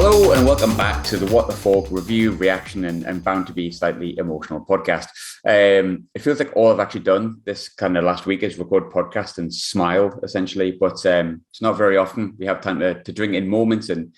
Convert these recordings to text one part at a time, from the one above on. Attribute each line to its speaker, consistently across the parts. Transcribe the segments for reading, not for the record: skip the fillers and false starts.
Speaker 1: Hello and welcome back to the What the Falk review, reaction and bound to be slightly emotional podcast. It feels like all I've actually done this kind of last week is record podcast and smile essentially, but it's not very often we have time to drink in moments and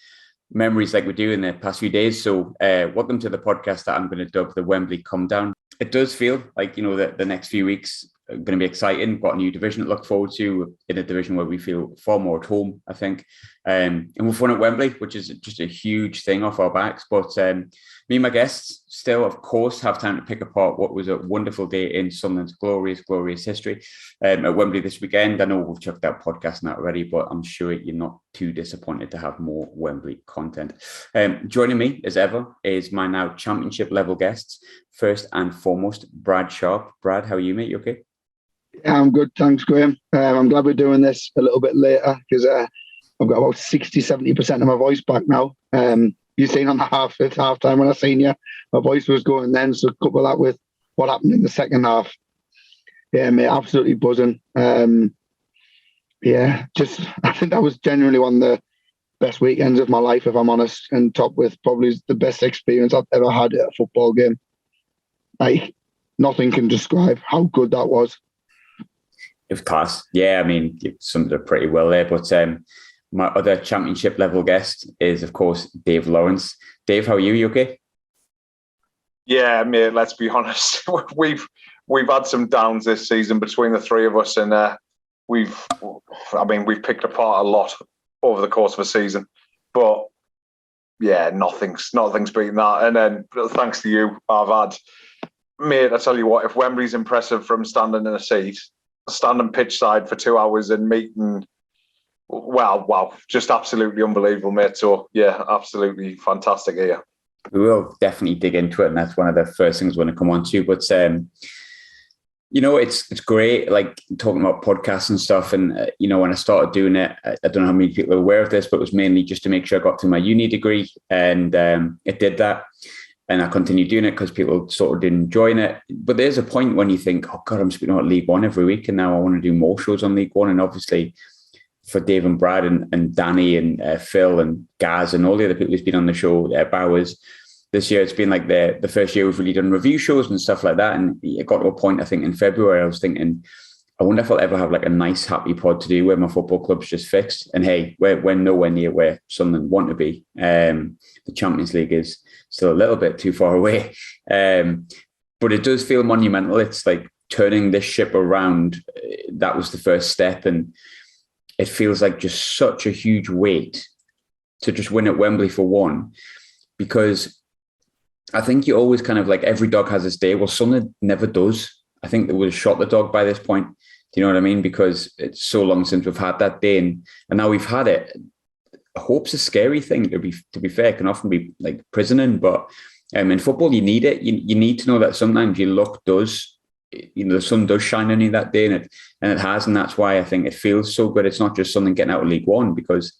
Speaker 1: memories like we do in the past few days. So welcome to the podcast that I'm going to dub the Wembley Come Down. It does feel like, the next few weeks are going to be exciting. Got a new division to look forward to in a division where we feel far more at home, I think. And we've won at Wembley, which is just a huge thing off our backs. But me and my guests still, of course, have time to pick apart what was a wonderful day in Sunderland's glorious history at Wembley this weekend. I know we've chucked out podcast on that already, but I'm sure you're not too disappointed to have more Wembley content. Joining me, as ever, is my now championship level guests. First and foremost, Brad Sharp. Brad, how are you, mate? You okay?
Speaker 2: Yeah, I'm good. Thanks, Graham. I'm glad we're doing this a little bit later because I've got about 60-70% of my voice back now. You seen on it's half time when I seen you, my voice was going then. So couple that with what happened in the second half. Yeah, mate, absolutely buzzing. I think that was genuinely one of the best weekends of my life, if I'm honest, and top with probably the best experience I've ever had at a football game. Like, nothing can describe how good that was.
Speaker 1: It was class. Yeah, I mean, you summed it up pretty well there. But my other championship level guest is, of course, Dave Lawrence. Dave, how are you? You okay?
Speaker 3: Yeah, mate, let's be honest. We've had some downs this season between the three of us, and we've picked apart a lot over the course of a season. But yeah, nothing's beaten that. And then thanks to you, mate, I tell you what, if Wembley's impressive from standing in a seat, standing pitch side for 2 hours and meeting, wow, just absolutely unbelievable, mate. So yeah, absolutely fantastic here.
Speaker 1: We will definitely dig into it, and that's one of the first things we're going to come on to. But it's great, like talking about podcasts and stuff. And when I started doing it, I don't know how many people are aware of this, but it was mainly just to make sure I got through my uni degree, and it did that. And I continued doing it because people sort of did enjoying it. But there's a point when you think, oh God, I'm speaking about League One every week, and now I want to do more shows on League One. And obviously, for Dave and Brad and Danny and Phil and Gaz and all the other people who's been on the show, Bowers, this year it's been like the first year we've really done review shows and stuff like that. And it got to a point, I think, in February, I was thinking, I wonder if I'll ever have like a nice, happy pod to do where my football club's just fixed. And hey, we're nowhere near where Sunderland want to be. The Champions League is still a little bit too far away. But it does feel monumental. It's like turning this ship around. That was the first step. And it feels like just such a huge weight to just win at Wembley for one. Because I think you always kind of like every dog has its day. Well, Sunderland never does. I think they would have shot the dog by this point. Do you know what I mean? Because it's so long since we've had that day, and now we've had it. Hope's a scary thing. To be fair, it can often be like prisoning, but in football you need it. You need to know that sometimes your luck does. The sun does shine on you that day, and it has, and that's why I think it feels so good. It's not just something getting out of League One, because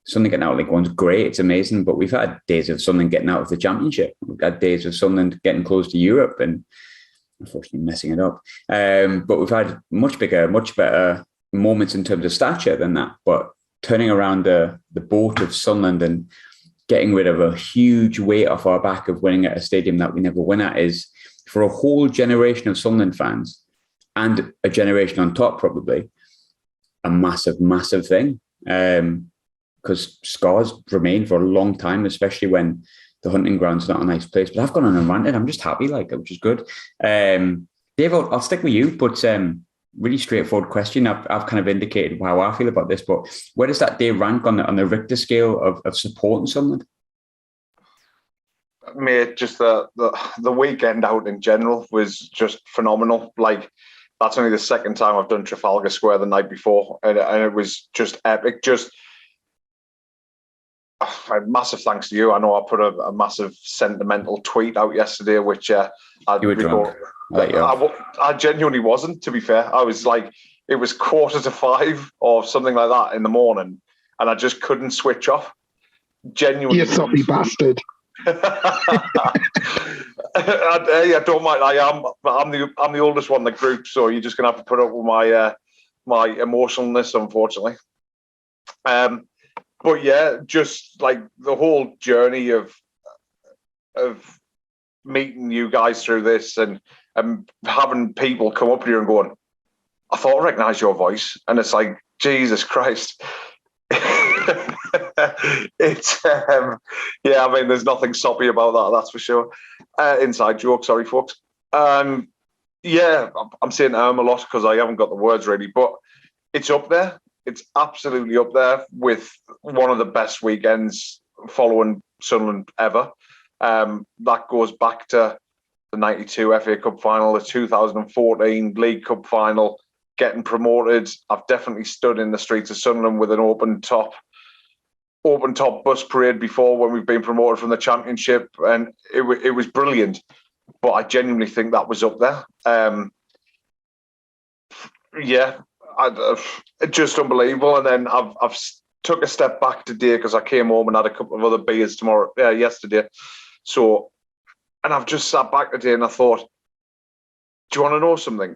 Speaker 1: something getting out of League One's great. It's amazing, but we've had days of something getting out of the Championship. We've had days of something getting close to Europe, and unfortunately messing it up. But we've had much better moments in terms of stature than that. But turning around the boat of Sunderland and getting rid of a huge weight off our back of winning at a stadium that we never win at is, for a whole generation of Sunderland fans, and a generation on top probably, a massive, massive thing. Because scars remain for a long time, especially when the hunting ground's not a nice place. But I've gone on and ranted. I'm just happy, which is good. Dave, I'll stick with you, but really straightforward question. I've kind of indicated how I feel about this, but where does that day rank on the Richter scale of supporting Sunderland?
Speaker 3: Mate, just the weekend out in general was just phenomenal. Like, that's only the second time I've done Trafalgar Square the night before, and it was just epic. Just massive thanks to you. I know I put a massive sentimental tweet out yesterday, which you were drunk. I genuinely wasn't, to be fair. I was like, it was 4:45 or something like that in the morning, and I just couldn't switch off. Genuinely,
Speaker 2: you soppy bastard.
Speaker 3: I don't mind. I'm the oldest one in the group, so you're just gonna have to put up with my emotionalness, unfortunately. But yeah, just like the whole journey of meeting you guys through this and having people come up here and going, I thought I recognised your voice. And it's like, Jesus Christ. It's yeah, I mean, there's nothing soppy about that, that's for sure. Inside joke, sorry folks. Yeah, I'm saying a lot because I haven't got the words ready, but it's up there. It's absolutely up there with one of the best weekends following Sunderland ever. That goes back to the 92 FA Cup final, the 2014 League Cup final, getting promoted. I've definitely stood in the streets of Sunderland with an open top bus parade before when we've been promoted from the Championship, and it was brilliant. But I genuinely think that was up there. Yeah, just unbelievable. And then I've took a step back today because I came home and had a couple of other beers yesterday. So, and I've just sat back today and I thought, do you want to know something?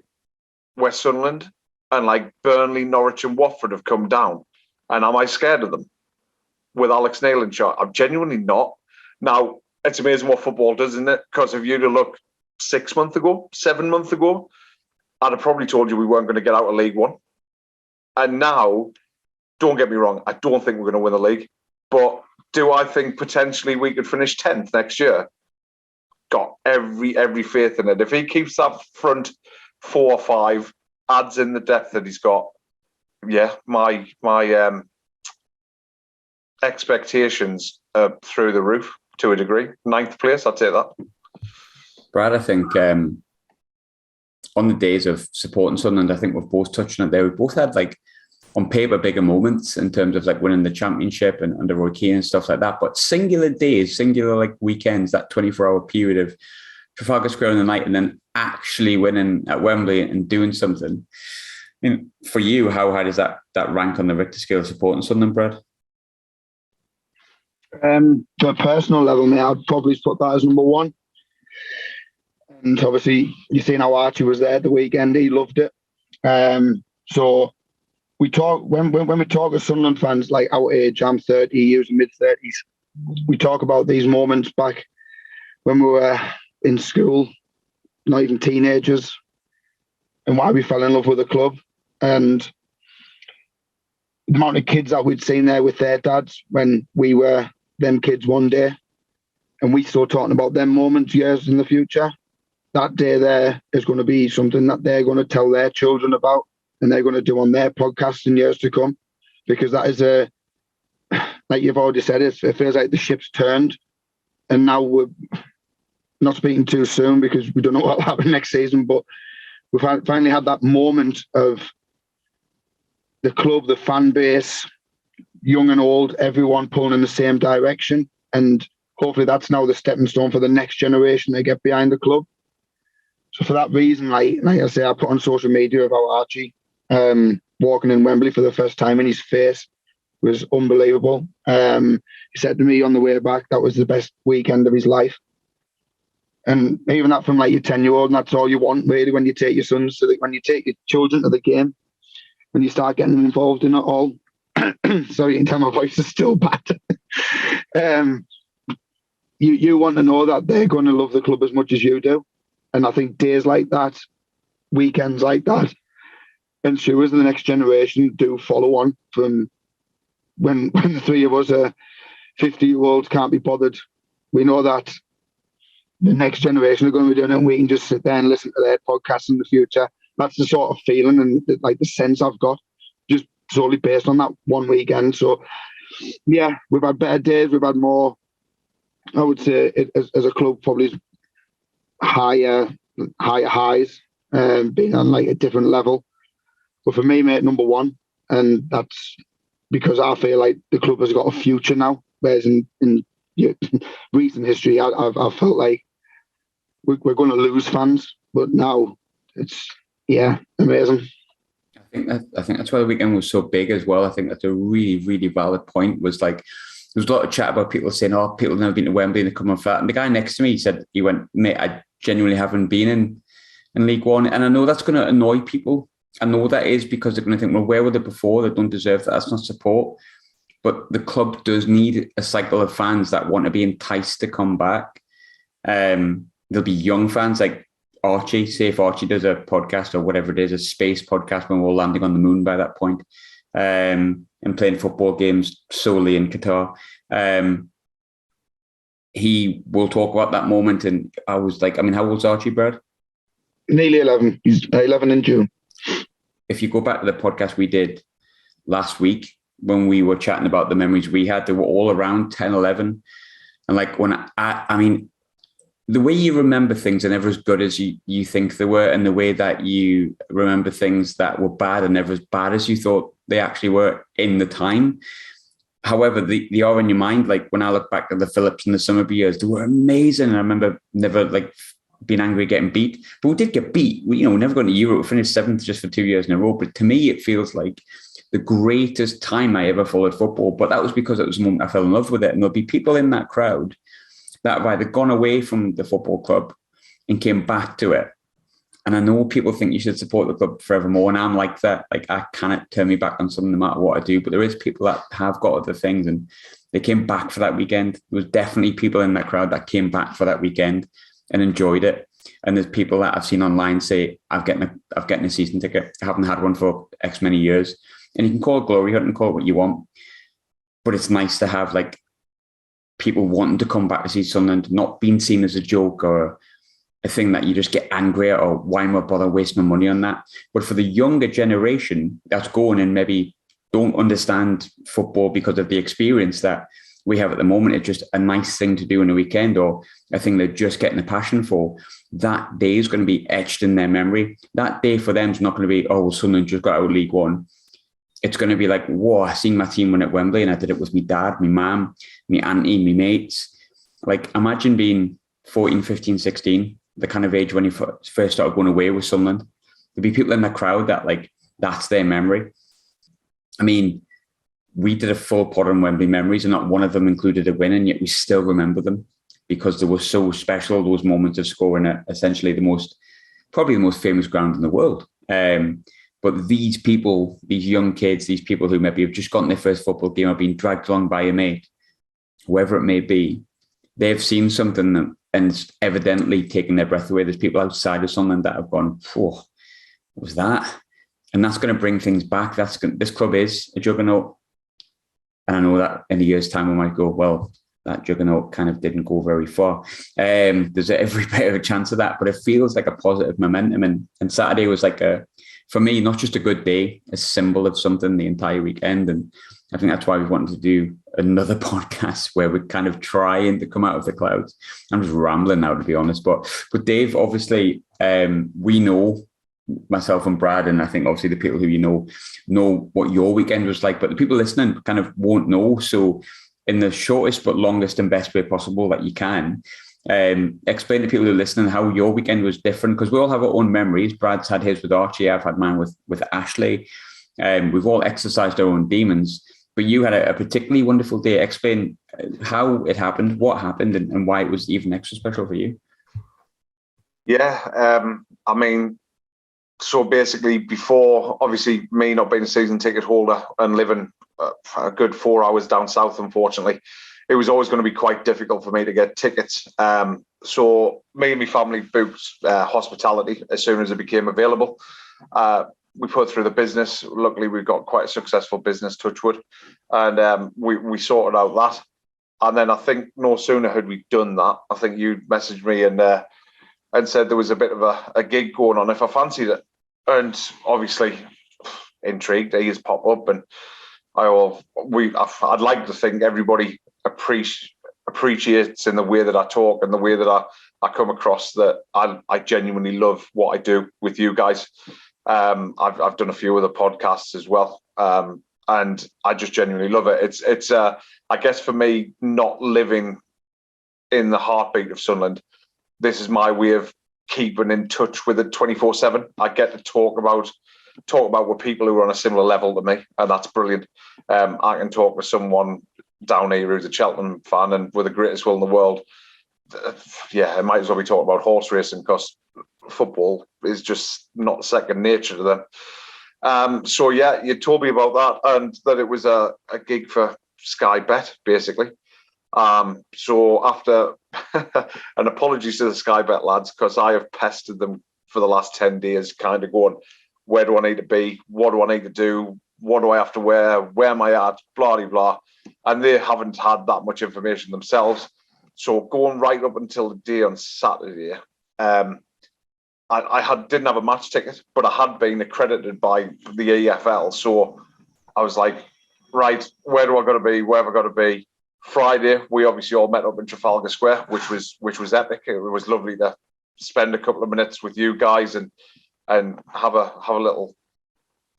Speaker 3: West Sunderland and like Burnley, Norwich and Watford have come down. And am I scared of them? With Alex Neil in charge? I'm genuinely not. Now, it's amazing what football does, isn't it? Because if you'd have looked 7 months ago, I'd have probably told you we weren't going to get out of League One. And now, don't get me wrong, I don't think we're going to win the league. But do I think potentially we could finish 10th next year? Got every faith in it. If he keeps that front 4 or 5, adds in the depth that he's got, yeah, my expectations are through the roof to a degree. 9th place, I'd take that.
Speaker 1: Brad, I think on the days of supporting Sunderland, I think we've both touched on it there. We both had like on paper bigger moments in terms of like winning the Championship and under Roy Keane and stuff like that. But singular days, singular like weekends, that 24-hour period of Trafalgar Square in the night and then actually winning at Wembley and doing something. I mean, for you, how high does that rank on the Richter scale of supporting Sunderland, Brad?
Speaker 2: To a personal level, mate, I'd probably put that as number 1. And obviously, you've seen how Archie was there at the weekend. He loved it. So we talk when we talk to Sunderland fans like our age, I'm 30, he was mid-30s. We talk about these moments back when we were in school, not even teenagers, and why we fell in love with the club. And the amount of kids that we'd seen there with their dads when we were them kids one day, and we still talking about them moments years in the future. That day there is going to be something that they're going to tell their children about, and they're going to do on their podcast in years to come, because that is like you've already said, it feels like the ship's turned, and now we're not speaking too soon because we don't know what will happen next season, but we've finally had that moment of the club, the fan base, young and old, everyone pulling in the same direction. And hopefully that's now the stepping stone for the next generation to get behind the club. So for that reason, like I say, I put on social media about Archie walking in Wembley for the first time, and his face was unbelievable. He said to me on the way back, that was the best weekend of his life. And even that from like your 10-year-old, and that's all you want really when you take your sons to when you take your children to the game, when you start getting them involved in it all. Sorry, you can tell my voice is still bad. You want to know that they're going to love the club as much as you do. And I think days like that, weekends like that, ensures the next generation do follow on from when the three of us are 50-year-olds can't be bothered. We know that the next generation are going to be doing it, and we can just sit there and listen to their podcasts in the future. That's the sort of feeling and like the sense I've got, just solely based on that one weekend. So, yeah, we've had better days. We've had more, I would say, as a club, probably higher highs, being on like a different level. But for me, mate, number 1, and that's because I feel like the club has got a future now. Whereas in recent history, I've felt like we're going to lose fans, but now it's amazing.
Speaker 1: I think that's why the weekend was so big as well. I think that's a really, really valid point. Was like there was a lot of chat about people saying, "Oh, people have never been to Wembley and they come on flat." And the guy next to me said, "He went, mate, I genuinely haven't been in League One." And I know that's going to annoy people. I know that is because they're going to think, "Well, where were they before? They don't deserve that. That's not support." but the club does need a cycle of fans that want to be enticed to come back. There'll be young fans like Archie. Say if Archie does a podcast or whatever it is, a space podcast when we're landing on the moon by that point, and playing football games solely in Qatar. He will talk about that moment. And I was like, I mean, how old's Archie, Brad?
Speaker 2: Nearly 11. He's 11 in June. If
Speaker 1: you go back to the podcast we did last week, when we were chatting about the memories we had, they were all around 10, 11. And like when I mean, the way you remember things are never as good as you think they were, and the way that you remember things that were bad are never as bad as you thought they actually were in the time. However, they are in your mind. Like when I look back at the Phillips and the Summerby years, they were amazing. And I remember never like being angry getting beat, but we did get beat. We, never got to Euro. We finished 7th just for 2 years in a row. But to me, it feels like the greatest time I ever followed football. But that was because it was the moment I fell in love with it. And there'll be people in that crowd that have either gone away from the football club and came back to it. And I know people think you should support the club forevermore. And I'm like that. Like I cannot turn me back on something no matter what I do. But there is people that have got other things and they came back for that weekend. There was definitely people in that crowd that came back for that weekend and enjoyed it. And there's people that I've seen online say, I've gotten a season ticket. I haven't had one for X many years. And you can call it glory hunt and call it what you want. But it's nice to have like people wanting to come back to see Sunderland, not being seen as a joke or a thing that you just get angry at, or why am I bother wasting my money on that? But for the younger generation that's going and maybe don't understand football because of the experience that we have at the moment, it's just a nice thing to do in a weekend or a thing they're just getting a passion for. That day is going to be etched in their memory. That day for them is not going to be, oh, Sunderland just got out of League One. It's going to be like, whoa, I seen my team win at Wembley and I did it with my dad, my mum, my auntie, my mates. Like imagine being 14, 15, 16, the kind of age when you first started going away with Sunderland. There'd be people in the crowd that like, that's their memory. I mean, we did a full pod on Wembley memories and not one of them included a win, and yet we still remember them because they were so special, those moments of scoring at essentially probably the most famous ground in the world. But these people, these young kids, these people who maybe have just gotten their first football game or been dragged along by a mate, whoever it may be, they've seen something and it's evidently taken their breath away. There's people outside of Sunderland that have gone, what was that? And that's going to bring things back. This club is a juggernaut. And I know that in a year's time, we might go, well, that juggernaut kind of didn't go very far. There's every bit of a chance of that, but it feels like a positive momentum. And Saturday was like for me, not just a good day, a symbol of something the entire weekend. And I think that's why we wanted to do another podcast where we're kind of trying to come out of the clouds. I'm just rambling now, to be honest. But Dave, obviously, we know, myself and Brad, and I think obviously the people who know what your weekend was like, but the people listening kind of won't know. So in the shortest but longest and best way possible that you can, explain to people who are listening how your weekend was different, because we all have our own memories. Brad's had his with Archie, I've had mine with Ashley. We've all exercised our own demons, but you had a particularly wonderful day. Explain how it happened, what happened, and why it was even extra special for you.
Speaker 3: Yeah, I mean, so basically before, obviously me not being a season ticket holder and living a good 4 hours down south, unfortunately, it was always going to be quite difficult for me to get tickets. So me and my family booked hospitality as soon as it became available. We put through the business. Luckily, we've got quite a successful business, touch wood, and we sorted out that. And then I think no sooner had we done that, I think you messaged me and said there was a bit of a gig going on if I fancied it. And obviously, intrigued, ideas pop up, and I'd like to think everybody appreciates in the way that I talk and the way that I come across that I genuinely love what I do with you guys. I've done a few other podcasts as well, and I just genuinely love it. It's I guess for me, not living in the heartbeat of Sunderland, this is my way of keeping in touch with it 24/7. I get to talk about with people who are on a similar level to me, and that's brilliant. I can talk with someone down here who's a Cheltenham fan and with the greatest will in the world. Yeah, it might as well be talking about horse racing because football is just not second nature to them. So yeah, you told me about that and that it was a gig for Sky Bet, basically. So after, and apologies to the Sky Bet lads, because I have pestered them for the last 10 days, kind of going, where do I need to be? What do I need to do? What do I have to wear? Where am I at? Blah, blah, blah. And they haven't had that much information themselves. So going right up until the day on Saturday, I didn't have a match ticket, but I had been accredited by the EFL. So I was like, right, where do I got to be? Where have I got to be? Friday, we obviously all met up in Trafalgar Square, which was epic. It was lovely to spend a couple of minutes with you guys and have a little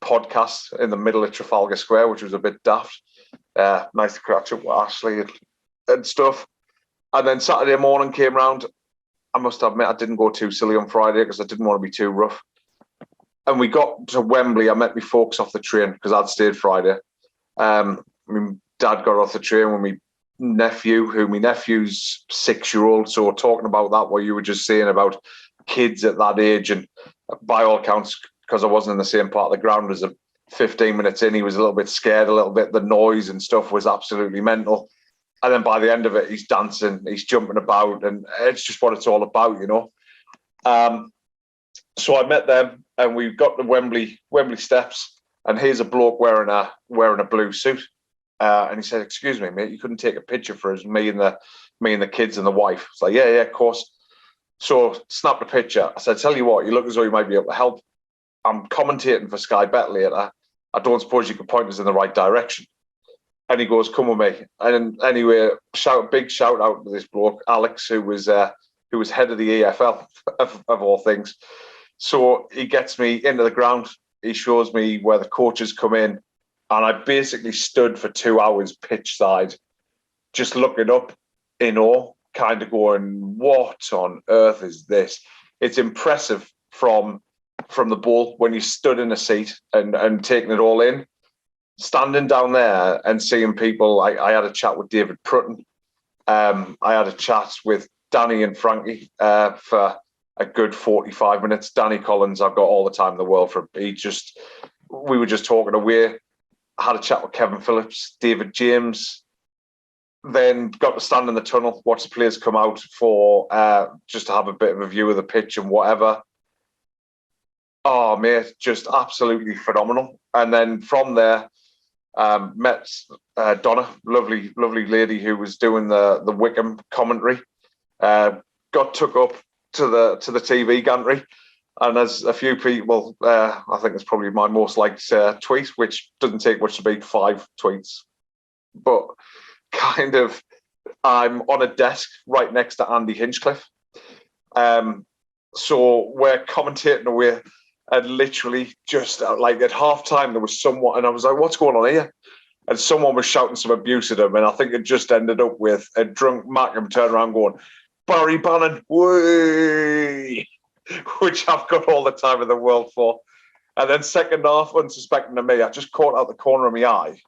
Speaker 3: podcast in the middle of Trafalgar Square, which was a bit daft. Nice to catch up with Ashley and stuff. And then Saturday morning came round. I must admit, I didn't go too silly on Friday because I didn't want to be too rough. And we got to Wembley. I met my folks off the train because I'd stayed Friday. My dad got off the train with me nephew, my nephew's 6-year-old. So talking about that, what you were just saying about kids at that age, and by all accounts, because I wasn't in the same part of the ground as him, 15 minutes in, he was a little bit scared, a little bit. The noise and stuff was absolutely mental. And then by the end of it, he's dancing, he's jumping about, and it's just what it's all about, you know. So I met them, and we got to Wembley steps, and here's a bloke wearing a blue suit. And he said, "Excuse me, mate, you couldn't take a picture for us, me and the kids and the wife." It's like, yeah, of course. So snapped a picture. I said, "Tell you what, you look as though you might be able to help. I'm commentating for Sky Bet later. I don't suppose you could point us in the right direction." And he goes, "Come with me." And anyway, big shout out to this bloke, Alex, who was head of the EFL of all things. So he gets me into the ground. He shows me where the coaches come in. And I basically stood for 2 hours pitch side, just looking up in awe, kind of going, what on earth is this? It's impressive from the ball when you stood in a seat and taking it all in. Standing down there and seeing people, I had a chat with David Prutton. I had a chat with Danny and Frankie for a good 45 minutes. Danny Collins, I've got all the time in the world for him. We were just talking away. I had a chat with Kevin Phillips, David James, then got to stand in the tunnel, watch the players come out for just to have a bit of a view of the pitch and whatever. Oh, mate, just absolutely phenomenal. And then from there, met Donna, lovely lady who was doing the Wycombe commentary. Got took up to the TV gantry. And as a few people, I think it's probably my most liked tweet, which doesn't take much to beat 5 tweets. But kind of, I'm on a desk right next to Andy Hinchcliffe. So we're commentating away, and literally just like at halftime, there was someone, and I was like, what's going on here? And someone was shouting some abuse at him. And I think it just ended up with a drunk Markham turn around going, "Barry Bannon, whee!" Which I've got all the time in the world for. And then second half, unsuspecting of me, I just caught out the corner of my eye.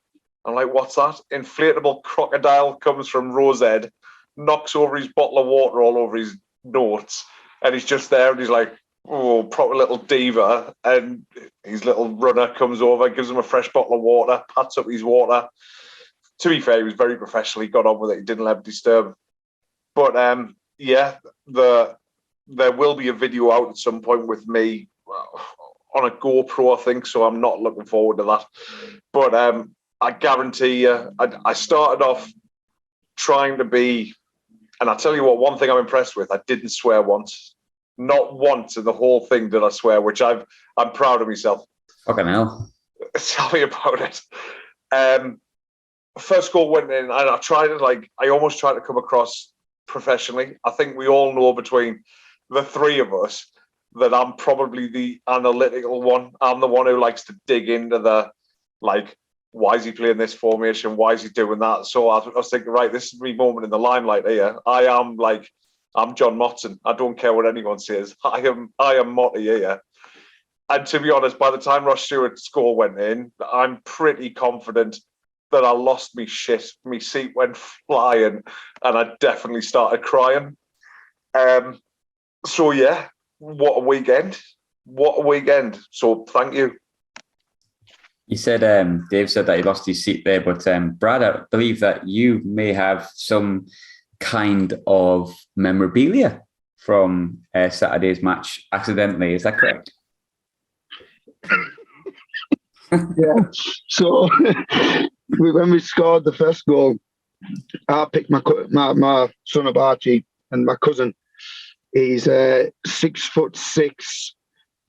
Speaker 3: I'm like, what's that? Inflatable crocodile comes from Rosehead, knocks over his bottle of water all over his notes, and he's just there, and he's like, oh, proper little diva. And his little runner comes over, gives him a fresh bottle of water, pats up his water. To be fair, he was very professional. He got on with it. He didn't let him disturb him. But yeah, there will be a video out at some point with me on a GoPro, I think, so I'm not looking forward to that. But I guarantee you, I started off trying to be, and I tell you what, one thing I'm impressed with, I didn't swear once. Not once in the whole thing did I swear, which I'm proud of myself.
Speaker 1: Fucking hell.
Speaker 3: Tell me about it. First goal went in, and I almost tried to come across professionally. I think we all know between the three of us that I'm probably the analytical one. I'm the one who likes to dig into the, like, why is he playing this formation? Why is he doing that? So I was thinking, right, this is my moment in the limelight here. I'm John Motson. I don't care what anyone says. I am Motti here. And to be honest, by the time Ross Stewart's score went in, I'm pretty confident that I lost me shit. My seat went flying, and I definitely started crying. So yeah, what a weekend. What a weekend. So thank you.
Speaker 1: You said Dave said that he lost his seat there, but Brad, I believe that you may have some kind of memorabilia from Saturday's match accidentally. Is that correct?
Speaker 2: Yeah. So when we scored the first goal, I picked my son up Archie and my cousin. He's 6'6",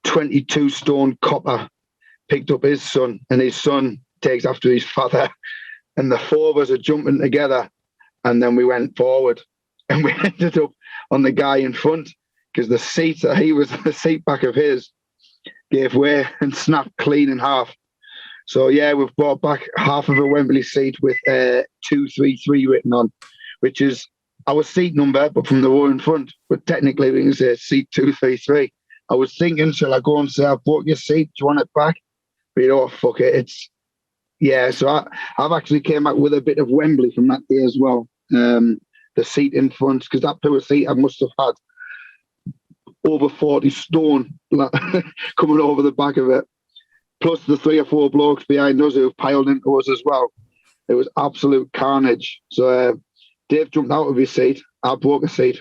Speaker 2: 22 stone copper. Picked up his son, and his son takes after his father, and the four of us are jumping together, and then we went forward, and we ended up on the guy in front because the seat that he was, the seat back of his, gave way and snapped clean in half. So yeah, we've brought back half of a Wembley seat with 233 written on, which is our seat number, but from the row in front. But technically, we can say seat 233. I was thinking, shall I go and say, I've bought your seat, do you want it back? But you know what, fuck it. So I've actually came back with a bit of Wembley from that day as well. The seat in front, because that poor seat I must have had over 40 stone coming over the back of it. Plus the 3 or 4 blokes behind us who have piled into us as well. It was absolute carnage. So Dave jumped out of his seat. I broke a seat.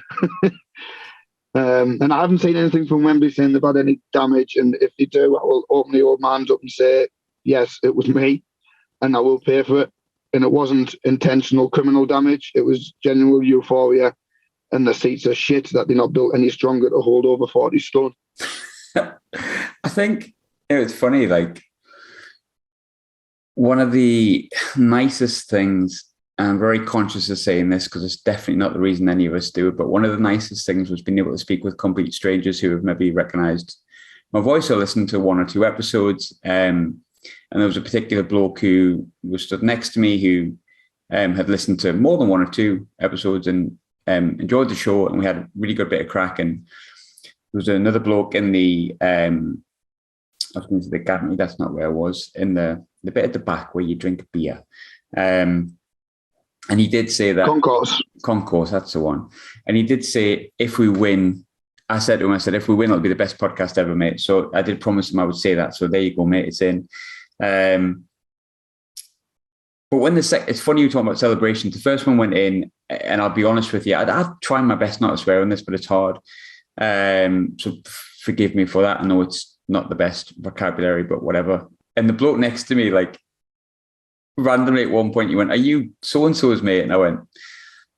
Speaker 2: And I haven't seen anything from Wembley saying they've had any damage. And if they do, I will open the old man's up and say, yes, it was me, and I will pay for it. And it wasn't intentional criminal damage. It was genuine euphoria. And the seats are shit that they're not built any stronger to hold over 40 stone.
Speaker 1: I think it's funny, like, one of the nicest things, and I'm very conscious of saying this because it's definitely not the reason any of us do it, but one of the nicest things was being able to speak with complete strangers who have maybe recognised my voice or listened to 1 or 2 episodes. And there was a particular bloke who was stood next to me who had listened to more than 1 or 2 episodes and enjoyed the show, and we had a really good bit of crack. And there was another bloke in the, I was going to say the academy, that's not where I was, in the bit at the back where you drink beer. And he did say that... Concourse, that's the one. And he did say, if we win, I said to him, if we win, it'll be the best podcast ever, mate. So I did promise him I would say that. So there you go, mate, it's in. But when it's funny you talking about celebrations. The first one went in, and I'll be honest with you, I'd try my best not to swear on this, but it's hard. So forgive me for that. I know it's not the best vocabulary, but whatever. And the bloke next to me, like, randomly at one point, you went, "Are you so-and-so's mate?" And I went,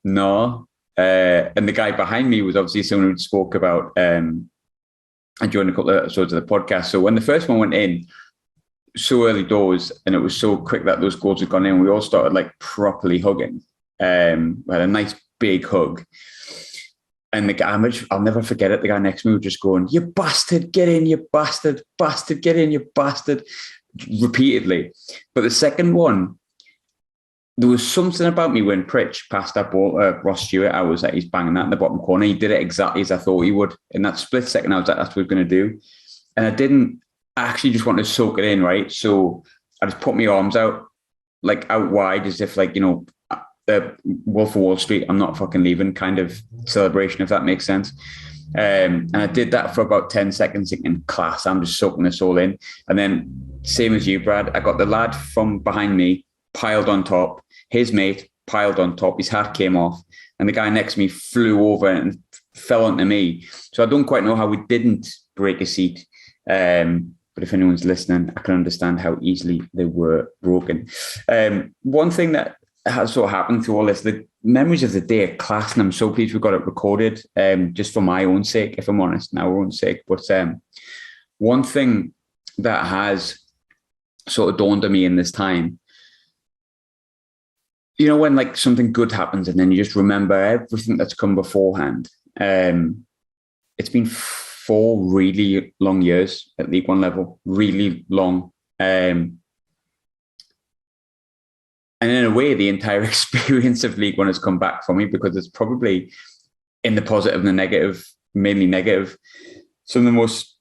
Speaker 1: "No." And the guy behind me was obviously someone who spoke about, I joined a couple of episodes of the podcast. So when the first one went in, so early doors, and it was so quick that those goals had gone in, we all started like properly hugging. We had a nice big hug. And the guy, I'll never forget it, the guy next to me was just going, "You bastard, get in, you bastard, bastard, get in, you bastard," repeatedly. But the second one, there was something about me when Pritch passed that ball, Ross Stewart, I was like, he's banging that in the bottom corner. He did it exactly as I thought he would. In that split second, I was like, that's what we're going to do. And I actually just wanted to soak it in, right? So I just put my arms out, like out wide, as if like, Wolf of Wall Street, I'm not fucking leaving kind of celebration, if that makes sense. And I did that for about 10 seconds, thinking, class, I'm just soaking this all in. And then, same as you, Brad, I got the lad from behind me piled on top, his mate piled on top, his hat came off, and the guy next to me flew over and fell onto me. So I don't quite know how we didn't break a seat. But if anyone's listening, I can understand how easily they were broken. One thing that has sort of happened through all this, the memories of the day are class, and I'm so pleased we got it recorded, just for my own sake, if I'm honest, and our own sake. But one thing that has sort of dawned on me in this time, when like something good happens and then you just remember everything that's come beforehand. It's been 4 really long years at League One level, really long. And in a way, the entire experience of League One has come back for me, because it's probably, in the positive and the negative, mainly negative, some of the most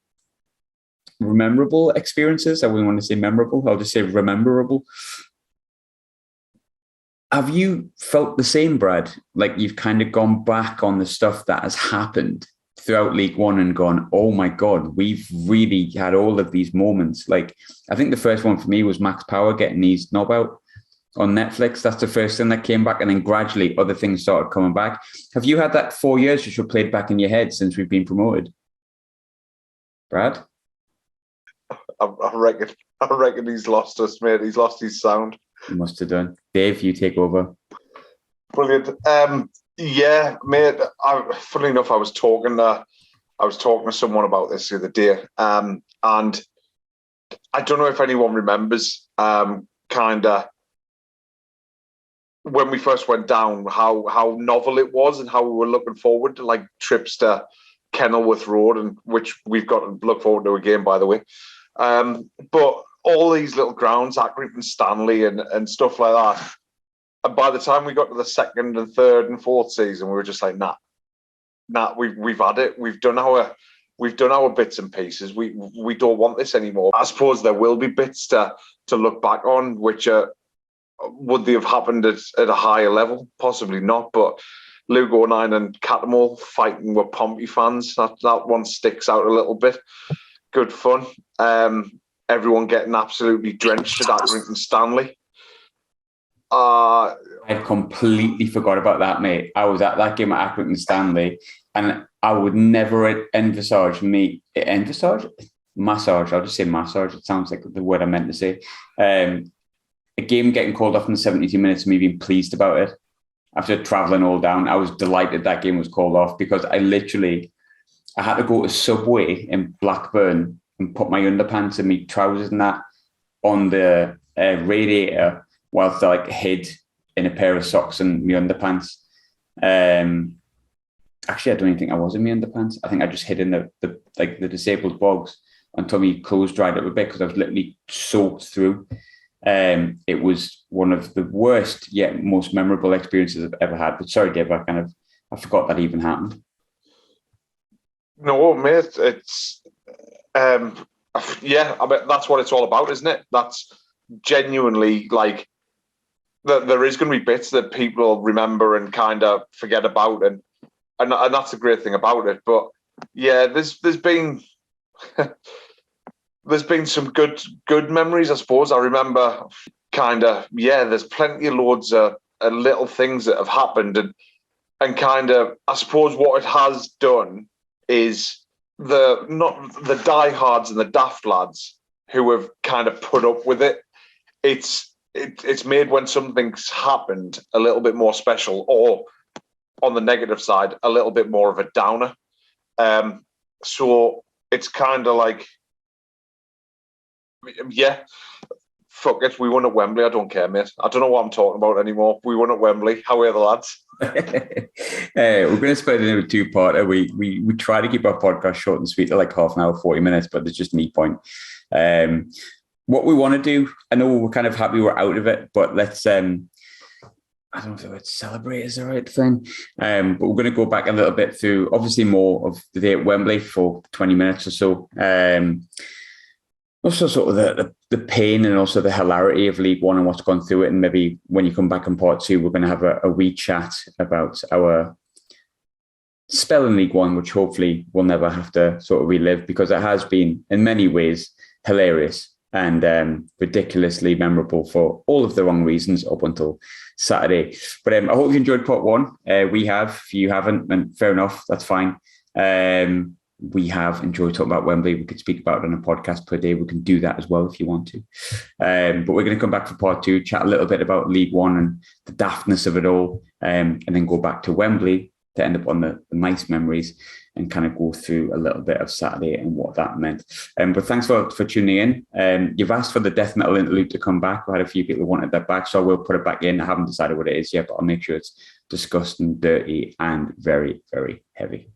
Speaker 1: memorable experiences. I wouldn't want to say memorable, I'll just say rememberable. Have you felt the same, Brad? Like you've kind of gone back on the stuff that has happened throughout League One and gone, oh my God, we've really had all of these moments. Like, I think the first one for me was Max Power getting his knob out on Netflix. That's the first thing that came back. And then gradually other things started coming back. Have you had that 4 years which were played back in your head since we've been promoted? Brad?
Speaker 3: I reckon he's lost us, mate. He's lost his sound.
Speaker 1: He must have done. Dave, you take over.
Speaker 3: Brilliant. Yeah, mate. Funnily enough, I was talking to someone about this the other day, and I don't know if anyone remembers, kind of when we first went down, how novel it was and how we were looking forward to like trips to Kenilworth Road, and which we've got to look forward to again, by the way. But all these little grounds, Accrington Stanley and stuff like that. And by the time we got to the second and third and fourth season, we were just like, nah, we've had it. We've done our bits and pieces. We don't want this anymore. I suppose there will be bits to look back on, which would they have happened at a higher level? Possibly not. But Lugo 09 and Catamol fighting with Pompey fans, that one sticks out a little bit. Good fun. Everyone getting absolutely drenched at Accrington Stanley.
Speaker 1: I completely forgot about that, mate. I was at that game at Accrington Stanley, and I would never envisage massage. I'll just say massage. It sounds like the word I meant to say. A game getting called off in the 72 minutes, me being pleased about it. After travelling all down, I was delighted that game was called off because I had to go to Subway in Blackburn and put my underpants and my trousers and that on the radiator whilst I like hid in a pair of socks and my underpants. Actually, I don't even think I was in my underpants. I think I just hid in the disabled bogs until my clothes dried up a bit because I was literally soaked through. It was one of the worst yet most memorable experiences I've ever had. But sorry, Dave, I forgot that even happened.
Speaker 3: No, mate, it's yeah. I mean, that's what it's all about, isn't it? That's genuinely like there is going to be bits that people remember and kind of forget about, and that's the great thing about it. But yeah, there's been there's been some good memories, I suppose. I remember there's plenty of loads of little things that have happened, and kind of, I suppose what it has done is not the diehards and the daft lads who have kind of put up with it. It's made when something's happened a little bit more special, or on the negative side, a little bit more of a downer. So it's kind of like, yeah, fuck it, we won at Wembley. I don't care, mate. I don't know what I'm talking about anymore. We won at Wembley. How are the lads?
Speaker 1: We're going to split it into a two-parter. We try to keep our podcast short and sweet, like half an hour, 40 minutes, but there's just me point. What we want to do, I know we're kind of happy we're out of it, but let's, I don't know if the word celebrate is the right thing, but we're going to go back a little bit through, obviously, more of the day at Wembley for 20 minutes or so. Also sort of the pain and also the hilarity of League One and what's gone through it. And maybe when you come back in part two, we're going to have a wee chat about our spell in League One, which hopefully we'll never have to sort of relive, because it has been in many ways hilarious and ridiculously memorable for all of the wrong reasons up until Saturday. But I hope you enjoyed part one. We have. If you haven't, then fair enough, that's fine. We have enjoyed talking about Wembley. We could speak about it on a podcast per day. We can do that as well if you want to. But we're going to come back for part two, chat a little bit about League One and the daftness of it all, and then go back to Wembley to end up on the nice memories and kind of go through a little bit of Saturday and what that meant. But thanks for tuning in. You've asked for the death metal interlude to come back. We had a few people who wanted that back, so I will put it back in. I haven't decided what it is yet, but I'll make sure it's disgusting, dirty, and very, very heavy.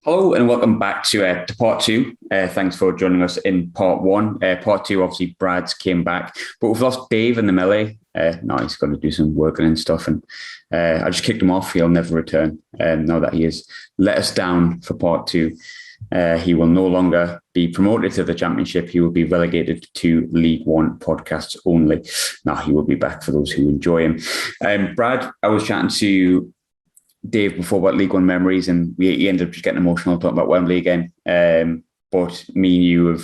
Speaker 1: Hello and welcome back to part two. Thanks for joining us in part one. Part two, obviously, Brad's came back, but we've lost Dave in the melee. now he's got to do some working and stuff. And I just kicked him off. He'll never return. Now that he has let us down for part 2, he will no longer be promoted to the Championship. He will be relegated to League One podcasts only. Now he will be back for those who enjoy him. Brad, I was chatting to Dave before about League One memories, and he ended up just getting emotional talking about Wembley again. But me and you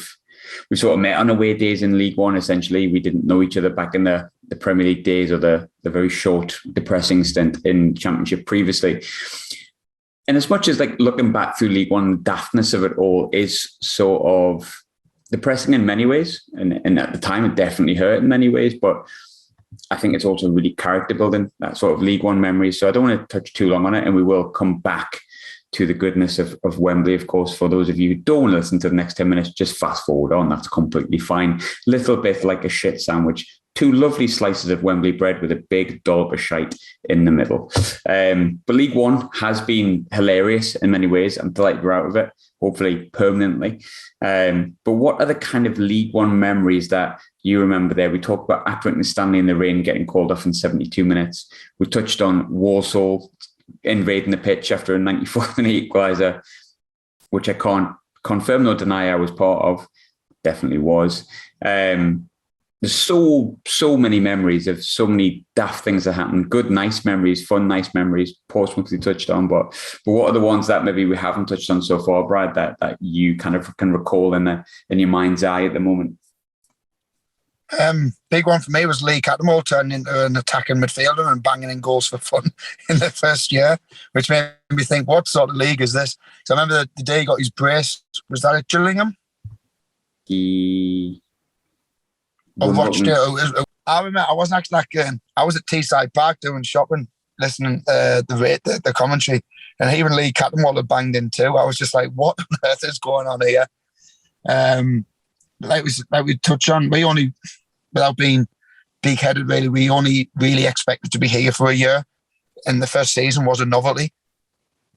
Speaker 1: we sort of met on away days in League One. Essentially, we didn't know each other back in the Premier League days, or the very short, depressing stint in Championship previously. And as much as like looking back through League One, the daftness of it all is sort of depressing in many ways. And at the time, it definitely hurt in many ways. But I think it's also really character building, that sort of League One memory. So I don't want to touch too long on it. And we will come back to the goodness of Wembley, of course. For those of you who don't want to listen to the next 10 minutes, just fast forward on. That's completely fine. Little bit like a shit sandwich. 2 lovely slices of Wembley bread with a big dollop of shite in the middle. But League One has been hilarious in many ways. I'm delighted we're out of it, hopefully permanently. But what are the kind of League One memories that you remember there? We talked about Accrington and Stanley in the rain getting called off in 72 minutes. We touched on Walsall invading the pitch after a 94th minute equaliser, which I can't confirm nor deny I was part of. Definitely was. There's so many memories of so many daft things that happened. Good, nice memories, fun, nice memories. Portsmouth we touched on, but what are the ones that maybe we haven't touched on so far, Brad, that you kind of can recall in your mind's eye at the moment?
Speaker 4: Big one for me was Lee Cattermole turning into an attacking midfielder and banging in goals for fun in the first year, which made me think, what sort of league is this? So I remember the day he got his brace. Was that at Gillingham? I watched it. I remember I wasn't actually I was at Teesside Park doing shopping, listening the commentary, and even Lee Cattermole had banged in too. I was just like, what on earth is going on here? Like we touch on, we only, without being big-headed really, we only really expected to be here for a year, and the first season was a novelty.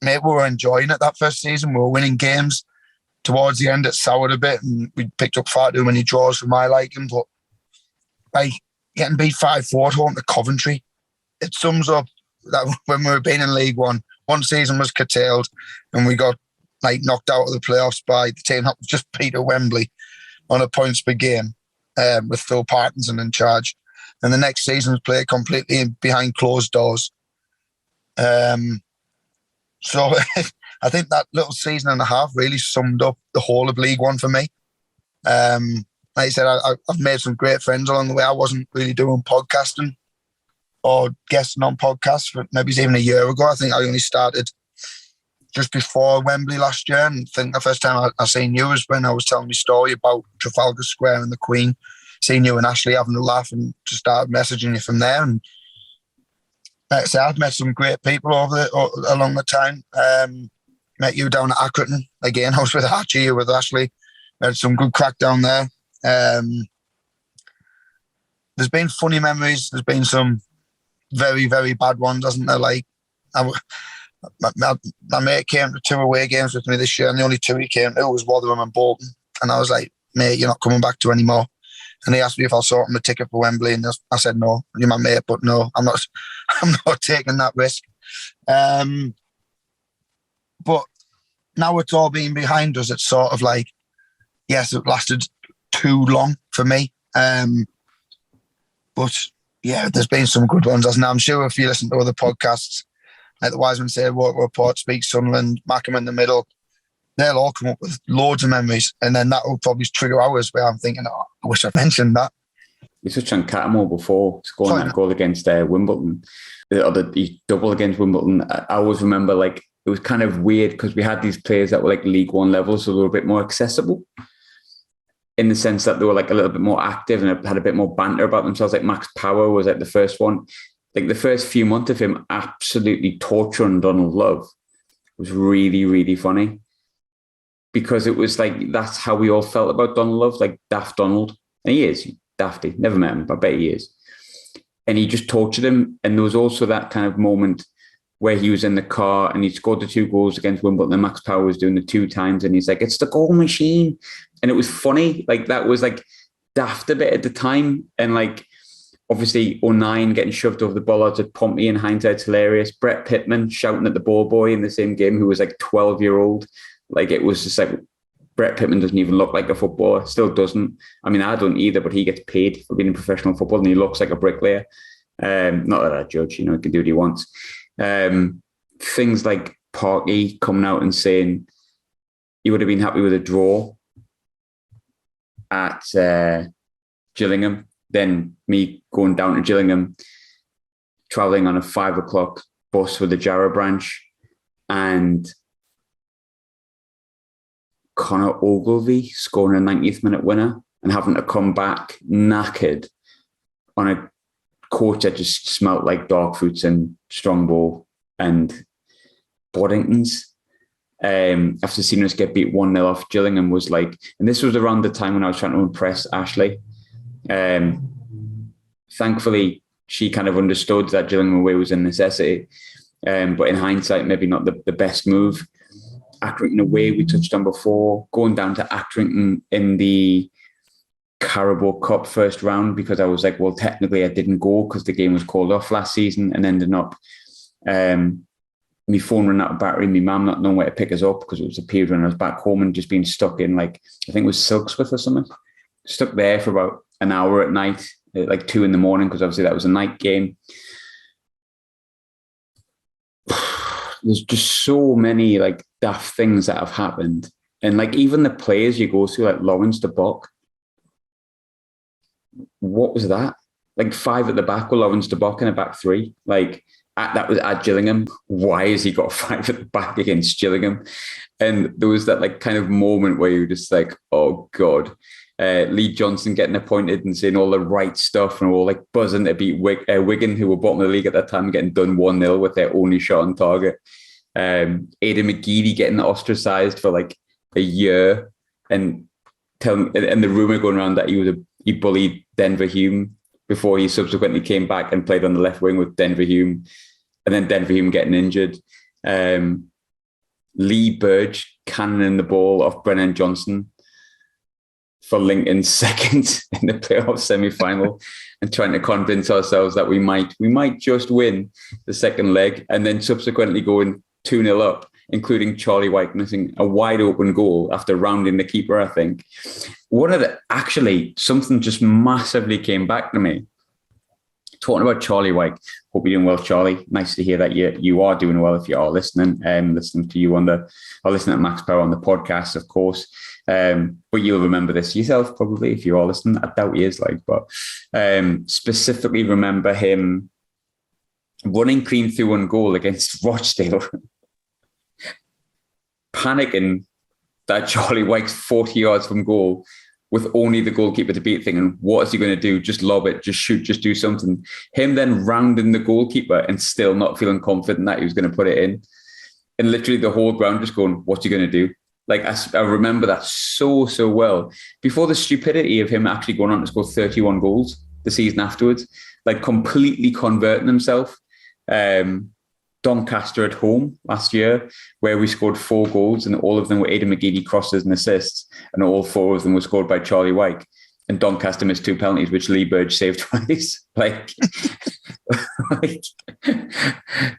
Speaker 4: Mate, we were enjoying it that first season. We were winning games. Towards the end, it soured a bit, and we picked up far too many draws for my liking, but like getting beat 5-4 at home to Coventry, it sums up that when we were being in League One season was curtailed and we got like knocked out of the playoffs by the team that was just beat at Wembley on a points per game with Phil Parkinson in charge. And the next season was played completely behind closed doors. So I think that little season and a half really summed up the whole of League One for me. Like I said, I've made some great friends along the way. I wasn't really doing podcasting or guesting on podcasts for maybe even a year ago. I think I only started just before Wembley last year. And I think the first time I seen you was when I was telling my story about Trafalgar Square and the Queen. Seeing you and Ashley having a laugh and just started messaging you from there. And like I said, I've met some great people along the time. Met you down at Accrington. Again, I was with Archie, you with Ashley. We had some good crack down there. There's been funny memories. There's been some very, very bad ones, hasn't there? Like, my mate came to 2 away games with me this year, and the only 2 he came to was Rotherham and Bolton. And I was like, mate, you're not coming back to anymore. And he asked me if I'll sort him a ticket for Wembley, and I said no. You're my mate, but no, I'm not taking that risk. But now it's all been behind us. It's sort of like, yes, it lasted too long for me. But yeah, there's been some good ones, hasn't there? I'm sure if you listen to other podcasts, like the Wiseman Said, Walker Report, Speak Sunderland, Mackham in the Middle, they'll all come up with loads of memories. And then that will probably trigger ours where I'm thinking, oh, I wish I'd mentioned that.
Speaker 1: We touched on Cattermole before, scoring that goal against Wimbledon, or the double against Wimbledon. I always remember, like, it was kind of weird because we had these players that were like League One level, so they were a bit more accessible in the sense that they were like a little bit more active and had a bit more banter about themselves. Like Max Power was like the first one. Like the first few months of him absolutely torturing Donald Love was really, really funny because it was like, that's how we all felt about Donald Love, like Daft Donald. And he is dafty. Never met him, but I bet he is. And he just tortured him. And there was also that kind of moment where he was in the car and he scored the 2 goals against Wimbledon and Max Power was doing the 2 times and he's like, it's the goal machine. And it was funny. Like that was like daft a bit at the time. And like, obviously, 09 getting shoved over the bollards at Pompey in hindsight's hilarious. Brett Pittman shouting at the ball boy in the same game, who was like 12-year-old. Like, it was just like, Brett Pittman doesn't even look like a footballer, still doesn't. I mean, I don't either, but he gets paid for being in professional football and he looks like a bricklayer. Not that I judge, he can do what he wants. Things like Parky coming out and saying he would have been happy with a draw at Gillingham. Then me going down to Gillingham, travelling on a 5 o'clock bus with the Jarrah branch, and Connor Ogilvie scoring a 90th minute winner and having to come back knackered on a coach that just smelt like dog fruits and Strongbow and Boddingtons. After seeing us get beat 1-0 off Gillingham was like, and this was around the time when I was trying to impress Ashley. Thankfully, she kind of understood that Gillingham away was a necessity. But in hindsight, maybe not the best move. Accrington away, we touched on before. Going down to Accrington in the Carabao Cup first round, because I was like, well, technically I didn't go because the game was called off last season, and ended up my phone ran out of battery, my mum not knowing where to pick us up because it was a period when I was back home and just being stuck in, like, I think it was Silksworth or something. Stuck there for about an hour at night, at like 2 a.m, because obviously that was a night game. There's just so many like daft things that have happened. And like even the players you go to, like Lawrence de Bock, what was that? Like 5 at the back with Lawrence de Bock in a back 3. Like that was at Gillingham. Why has he got 5 at the back against Gillingham? And there was that like kind of moment where you just like, oh God. Lee Johnson getting appointed and saying all the right stuff and all like buzzing to beat Wigan, who were bottom of the league at that time, getting done 1-0 with their only shot on target. Aidan McGeady getting ostracised for like a year, and the rumour going around that he bullied Denver Hume before he subsequently came back and played on the left wing with Denver Hume, and then Denver Hume getting injured. Lee Burge cannoning the ball off Brennan Johnson for Lincoln's second in the playoff semi-final, and trying to convince ourselves that we might just win the second leg, and then subsequently going 2-0 up, including Charlie White missing a wide open goal after rounding the keeper, I think. Something just massively came back to me. Talking about Charlie White, hope you're doing well, Charlie. Nice to hear that you are doing well if you are listening. Listening to you listening to Max Power on the podcast, of course. But you'll remember this yourself probably if you are listening. I doubt he is, but specifically remember him running clean through one goal against Rochdale, panicking that Charlie White's 40 yards from goal with only the goalkeeper to beat thing. And what is he going to do? Just lob it, just shoot, just do something. Him then rounding the goalkeeper and still not feeling confident that he was going to put it in. And literally the whole ground just going, what's he going to do? Like, I remember that so well. Before the stupidity of him actually going on to score 31 goals the season afterwards, like completely converting himself. Doncaster at home last year, where we scored 4 goals and all of them were Aidan McGeady crosses and assists, and all 4 of them were scored by Charlie White. And Doncaster missed 2 penalties, which Lee Burge saved twice. like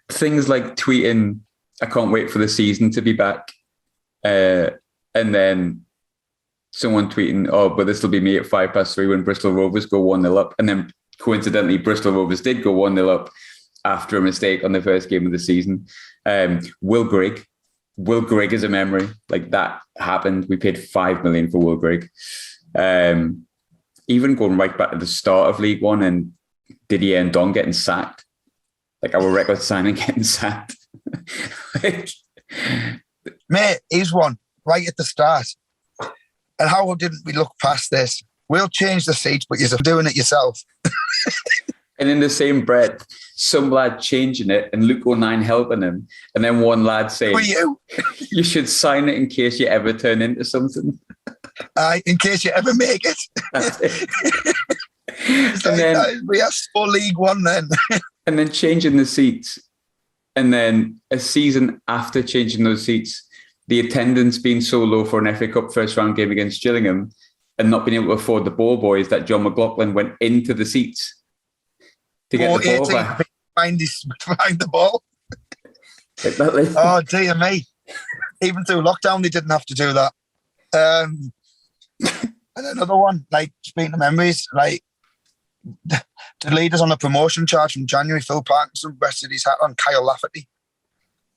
Speaker 1: things like tweeting, I can't wait for the season to be back. And then someone tweeting, oh, but this will be me at 3:05 when Bristol Rovers go 1-0 up. And then coincidentally, Bristol Rovers did go 1-0 up after a mistake on the first game of the season. Will Grigg is a memory. Like, that happened. We paid 5 million for Will Grigg. Even going right back to the start of League One and Didier and Don getting sacked. Like, our record signing getting sacked.
Speaker 4: Mate, here's one right at the start. And how didn't we look past this? We'll change the seats, but you're doing it yourself.
Speaker 1: And in the same breath, some lad changing it and Luke 09 helping him. And then one lad saying, you should sign it in case you ever turn into something.
Speaker 4: In case you ever make it.
Speaker 1: That's it.
Speaker 4: And then, we have for League One then.
Speaker 1: And then changing the seats. And then a season after changing those seats, the attendance being so low for an FA Cup first round game against Gillingham and not being able to afford the ball boys that John McLaughlin went into the seats to get the ball back.
Speaker 4: Find the ball. Oh, dear me. Even through lockdown, they didn't have to do that. And another one, like, speaking of memories, like, the leaders on the promotion charge from January, Phil Parkinson rested his hat on Kyle Lafferty.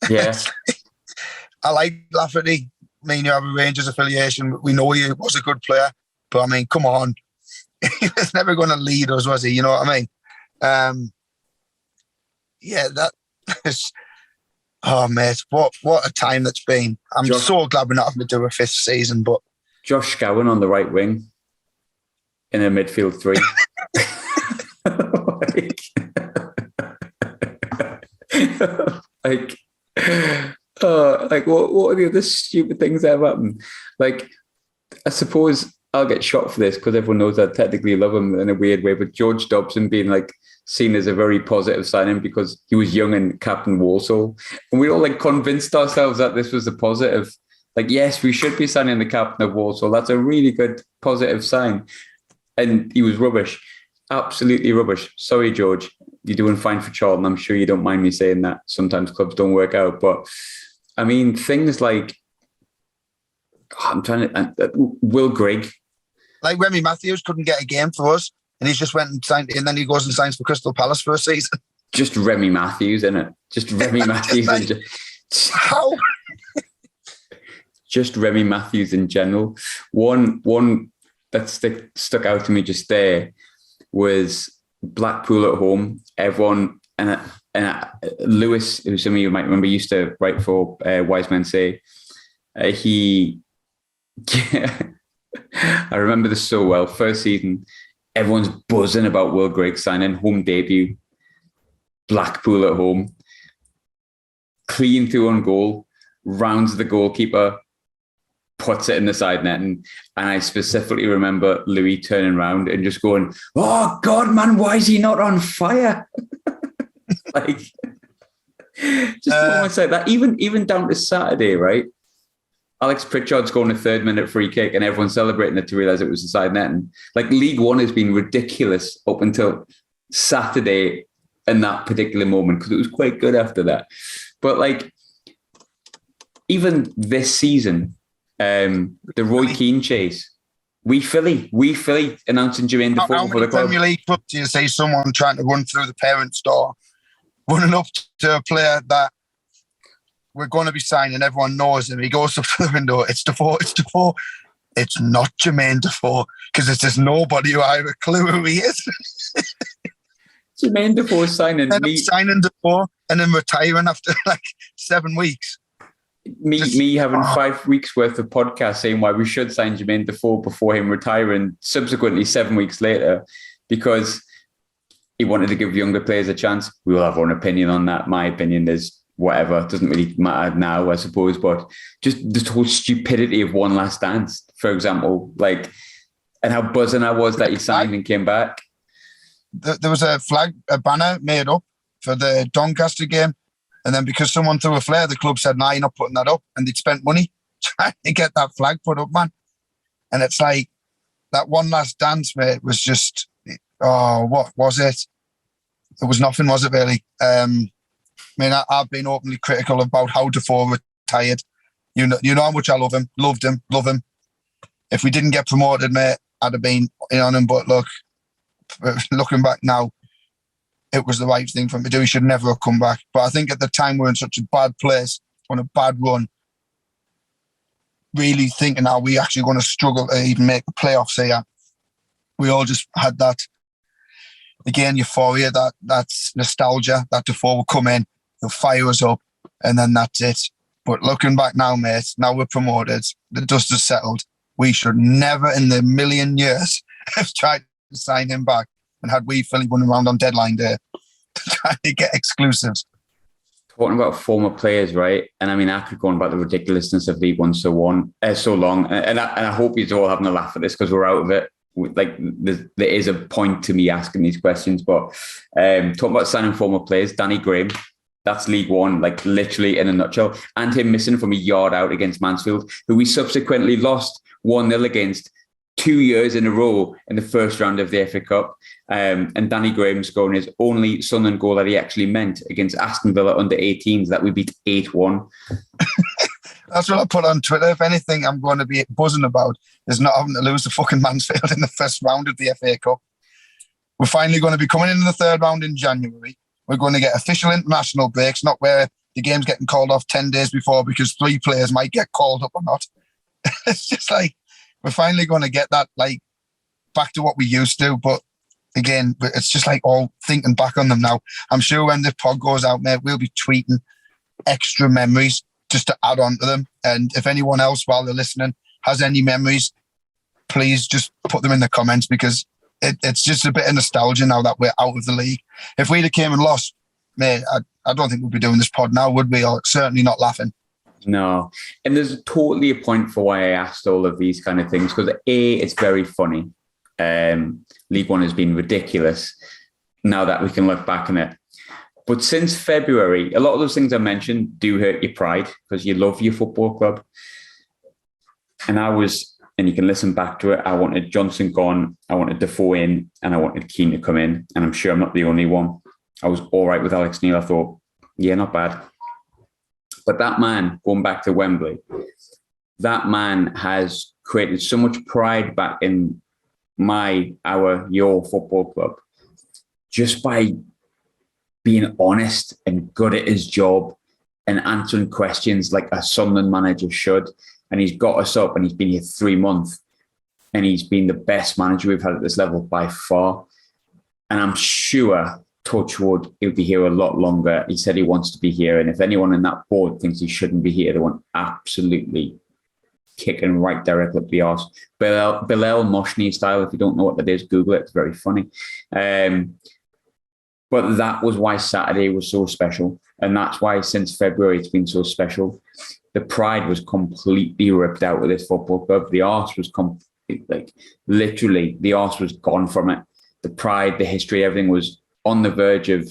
Speaker 1: Yeah.
Speaker 4: I like Lafferty. I mean, you have a Rangers affiliation. We know he was a good player. But, I mean, come on. He was never going to lead us, was he? You know what I mean? Yeah, that is... Oh, mate, what a time that's been. I'm so glad we're not having to do a fifth season, but...
Speaker 1: Josh Scowen on the right wing in a midfield three. what are the other stupid things that have happened? Like, I suppose I'll get shot for this because everyone knows I technically love him in a weird way, but George Dobson being like seen as a very positive signing because he was young and captain Walsall, and we all like convinced ourselves that this was a positive. Like, yes, we should be signing the captain of Walsall. That's a really good positive sign. And he was rubbish, absolutely rubbish. Sorry, George, you're doing fine for Charlton. I'm sure you don't mind me saying that. Sometimes clubs don't work out, but I mean things like Will Grigg.
Speaker 4: Like Remy Matthews couldn't get a game for us, and he's just went and signed, and then he goes and signs for Crystal Palace for a season.
Speaker 1: Just Remy Matthews, isn't it? Just Remy Matthews.
Speaker 4: Like, how?
Speaker 1: Just Remy Matthews in general. One that stuck out to me just there was Blackpool at home. Everyone and Lewis, who some of you might remember, used to write for Wise Men Say. I remember this so well. First season, everyone's buzzing about Will Grigg signing, home debut. Blackpool at home, clean through on goal, rounds the goalkeeper, puts it in the side net, and I specifically remember Louis turning around and just going, "Oh God, man, why is he not on fire?" Like, just moments like that. Even down to Saturday, right? Alex Pritchard scoring a 3rd-minute free kick and everyone celebrating it to realise it was the side net. And like League One has been ridiculous up until Saturday in that particular moment because it was quite good after that. But like even this season, the Roy Keane chase, we Philly announcing Jermaine Defoe for the club.
Speaker 4: Premier League club do you see someone trying to run through the parents' door, running up to a player that we're going to be signing, everyone knows him. He goes up to the window. It's Defoe. It's not Jermaine Defoe because there's nobody who I have a clue who he is.
Speaker 1: Jermaine Defoe signing.
Speaker 4: Signing Defoe and then retiring after like 7 weeks.
Speaker 1: Me having 5 weeks worth of podcast saying why we should sign Jermaine Defoe before him retiring subsequently 7 weeks later because he wanted to give younger players a chance. We will have our own opinion on that. My opinion is whatever, it doesn't really matter now, I suppose, but just this whole stupidity of One Last Dance, for example, like, and how buzzing I was that he signed and came back.
Speaker 4: There was a banner made up for the Doncaster game, and then because someone threw a flare, the club said, "Nah, you're not putting that up," and they'd spent money trying to get that flag put up, man. And it's like, that One Last Dance, mate, was just, what was it? It was nothing, was it, really? I mean, I've been openly critical about how Defoe retired. You know how much I love him. If we didn't get promoted, mate, I'd have been in on him. But look, looking back now, it was the right thing for him to do. He should never have come back. But I think at the time we were in such a bad place, on a bad run, really thinking, are we actually going to struggle to even make the playoffs here? We all just had that, again, euphoria, that's nostalgia, that Defoe will come in, he'll fire us up, and then that's it. But looking back now, mate, now we're promoted, the dust has settled. We should never in the million years have tried to sign him back and had we Philly running around on deadline day trying to get exclusives.
Speaker 1: Talking about former players, right? And I mean, I could go on about the ridiculousness of League One so long, and I hope you're all having a laugh at this because we're out of it. Like there is a point to me asking these questions, but talking about signing former players, Danny Graham, that's League One, like literally in a nutshell, and him missing from a yard out against Mansfield, who we subsequently lost 1-0 against 2 years in a row in the first round of the FA Cup. And Danny Graham scoring his only Sunderland goal that he actually meant against Aston Villa under 18s that we beat 8-1.
Speaker 4: That's what I put on Twitter. If anything, I'm going to be buzzing about is not having to lose to fucking Mansfield in the first round of the FA Cup. We're finally going to be coming into the third round in January. We're going to get official international breaks, not where the game's getting called off 10 days before because 3 players might get called up or not. It's just like, we're finally going to get that like back to what we used to. But again, it's just like all thinking back on them now. I'm sure when this pod goes out, mate, we'll be tweeting extra memories just to add on to them. And if anyone else, while they're listening, has any memories, please just put them in the comments, because it's just a bit of nostalgia now that we're out of the league. If we'd have came and lost, mate, I don't think we'd be doing this pod now, would we? Or certainly not laughing.
Speaker 1: No. And there's totally a point for why I asked all of these kind of things, because A, it's very funny. League One has been ridiculous now that we can look back on it. But since February, a lot of those things I mentioned do hurt your pride because you love your football club. And you can listen back to it, I wanted Johnson gone, I wanted Defoe in, and I wanted Keane to come in. And I'm sure I'm not the only one. I was all right with Alex Neil. I thought, yeah, not bad. But that man, going back to Wembley, that man has created so much pride back in your football club just by being honest and good at his job and answering questions like a Sunderland manager should. And he's got us up, and he's been here 3 months, and he's been the best manager we've had at this level by far. And I'm sure, touch wood, he'll be here a lot longer. He said he wants to be here. And if anyone in that board thinks he shouldn't be here, they want absolutely kicking right directly up the arse. Bilal Moshni style, if you don't know what that is, Google it. It's very funny. But that was why Saturday was so special. And that's why since February it's been so special. The pride was completely ripped out of this football club. The arse was literally, the arse was gone from it. The pride, the history, everything was on the verge of,